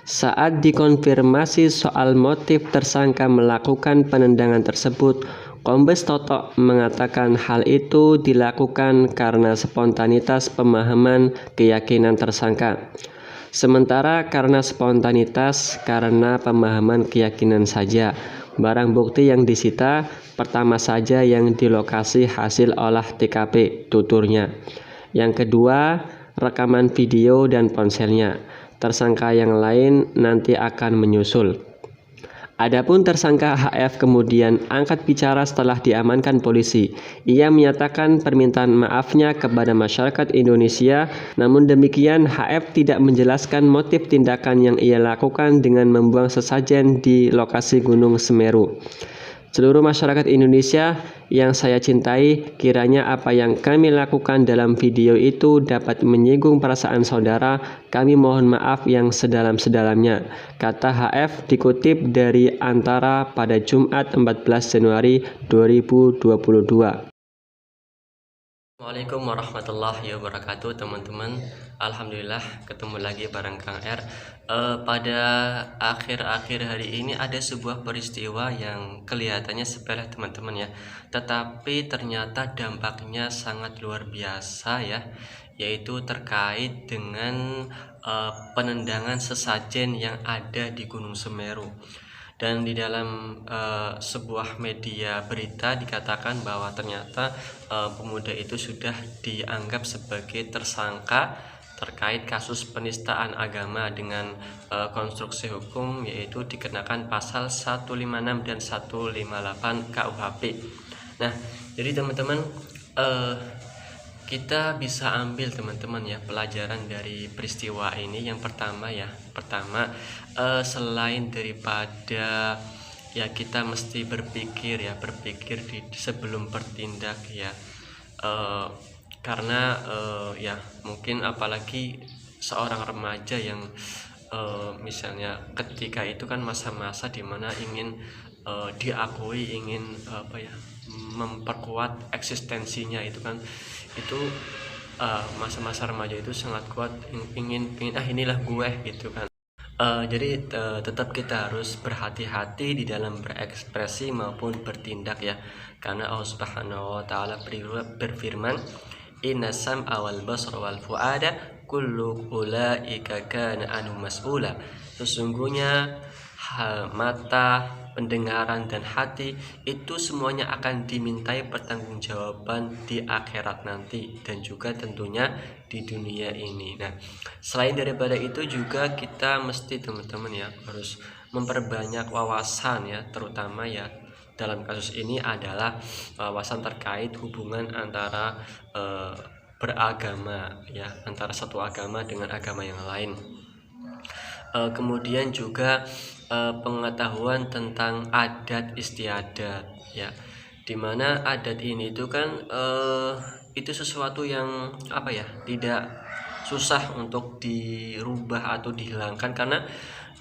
Saat dikonfirmasi soal motif tersangka melakukan penendangan tersebut, Kombes Toto mengatakan hal itu dilakukan karena spontanitas pemahaman keyakinan tersangka. Sementara karena spontanitas karena pemahaman keyakinan saja, barang bukti yang disita pertama saja yang di lokasi hasil olah TKP, tuturnya. Yang kedua, rekaman video dan ponselnya. Tersangka yang lain nanti akan menyusul. Adapun tersangka HF kemudian angkat bicara setelah diamankan polisi. Ia menyatakan permintaan maafnya kepada masyarakat Indonesia, namun demikian HF tidak menjelaskan motif tindakan yang ia lakukan dengan membuang sesajen di lokasi Gunung Semeru. Seluruh masyarakat Indonesia yang saya cintai, kiranya apa yang kami lakukan dalam video itu dapat menyinggung perasaan saudara, kami mohon maaf yang sedalam-sedalamnya, kata HF dikutip dari Antara pada Jumat 14 Januari 2022. Assalamualaikum warahmatullahi wabarakatuh, teman-teman. Alhamdulillah ketemu lagi bareng Kang R. Pada akhir-akhir hari ini ada sebuah peristiwa yang kelihatannya sepele, teman-teman ya, tetapi ternyata dampaknya sangat luar biasa ya, yaitu terkait dengan penendangan sesajen yang ada di Gunung Semeru. Dan di dalam sebuah media berita dikatakan bahwa ternyata pemuda itu sudah dianggap sebagai tersangka terkait kasus penistaan agama dengan konstruksi hukum, yaitu dikenakan pasal 156 dan 158 KUHP. Nah, jadi teman-teman, kita bisa ambil teman-teman ya pelajaran dari peristiwa ini. Yang pertama selain daripada ya kita mesti berpikir sebelum bertindak ya, karena ya mungkin apalagi seorang remaja yang misalnya ketika itu kan masa-masa dimana ingin diakui, ingin memperkuat eksistensinya, itu kan itu masa-masa remaja itu sangat kuat, ingin inilah gue gitu kan. Jadi tetap kita harus berhati-hati di dalam berekspresi maupun bertindak ya, karena Allah Subhanahu wa taala berfirman, inna sam'a wal basra wal fuada kullu ulaika kana anu mas'ula. Sesungguhnya mata, pendengaran, dan hati itu semuanya akan dimintai pertanggungjawaban di akhirat nanti, dan juga tentunya di dunia ini. Nah, selain daripada itu juga kita mesti teman-teman ya harus memperbanyak wawasan ya, terutama ya dalam kasus ini adalah wawasan terkait hubungan antara beragama ya, antara satu agama dengan agama yang lain. Kemudian juga pengetahuan tentang adat istiadat ya, dimana adat ini itu kan itu sesuatu yang tidak susah untuk dirubah atau dihilangkan, karena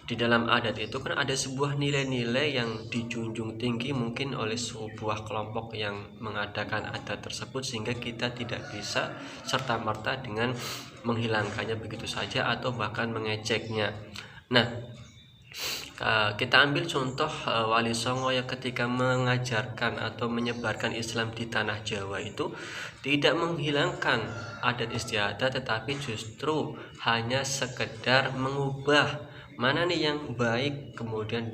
di dalam adat itu kan ada sebuah nilai-nilai yang dijunjung tinggi mungkin oleh sebuah kelompok yang mengadakan adat tersebut, sehingga kita tidak bisa serta-merta dengan menghilangkannya begitu saja atau bahkan mengeceknya. Nah, kita ambil contoh Wali Songo yang ketika mengajarkan atau menyebarkan Islam di tanah Jawa itu tidak menghilangkan adat istiadat, tetapi justru hanya sekedar mengubah mana nih yang baik, kemudian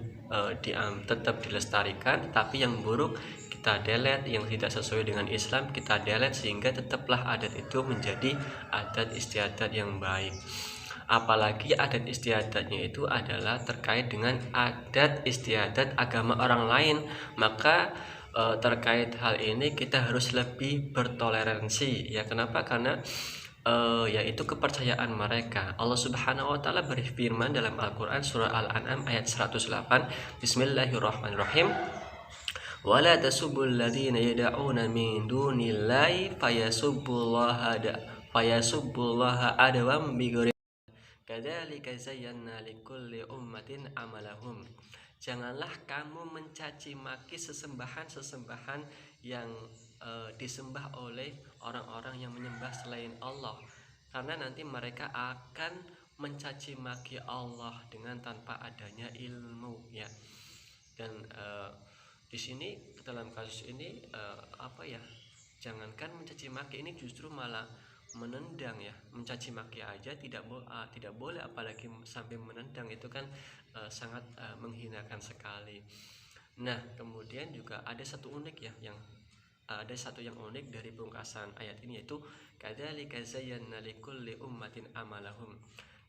tetap dilestarikan, tapi yang buruk kita delete, yang tidak sesuai dengan Islam kita delete, sehingga tetaplah adat itu menjadi adat istiadat yang baik. Apalagi adat istiadatnya itu adalah terkait dengan adat istiadat agama orang lain, maka terkait hal ini kita harus lebih bertoleransi ya. Kenapa? Karena yaitu kepercayaan mereka. Allah Subhanahu wa taala berfirman dalam Al-Qur'an surah Al-An'am ayat 108, Bismillahirrahmanirrahim, wala tasubbul ladzina yad'una min dunillahi fayasubbullaha adwam bighairi kadzalika zayyana likulli ummatin amalahum. Janganlah kamu mencaci maki sesembahan yang disembah oleh orang-orang yang menyembah selain Allah, karena nanti mereka akan mencaci maki Allah dengan tanpa adanya ilmu ya. Dan di sini dalam kasus ini jangankan mencaci maki, ini justru malah menendang ya. Mencaci maki aja tidak boleh, apalagi sampai menendang, itu kan sangat menghinakan sekali. Nah, kemudian juga ada satu yang unik dari pungkasan ayat ini, yaitu kadzalika zayyana likulli ummatin amalahum.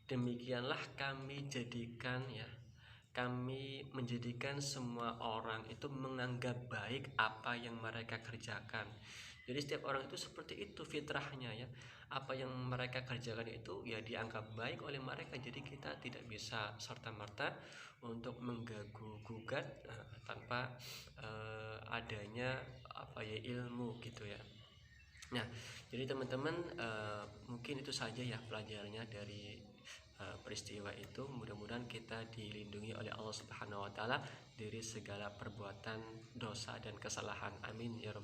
Demikianlah kami menjadikan semua orang itu menganggap baik apa yang mereka kerjakan. Jadi setiap orang itu seperti itu fitrahnya ya. Apa yang mereka kerjakan itu ya dianggap baik oleh mereka. Jadi kita tidak bisa serta-merta untuk mengganggu gugat tanpa adanya ilmu gitu ya. Nah, jadi teman-teman mungkin itu saja ya pelajarannya dari peristiwa itu. Mudah-mudahan kita dilindungi oleh Allah Subhanahu wa taala dari segala perbuatan dosa dan kesalahan. Amin ya rabbal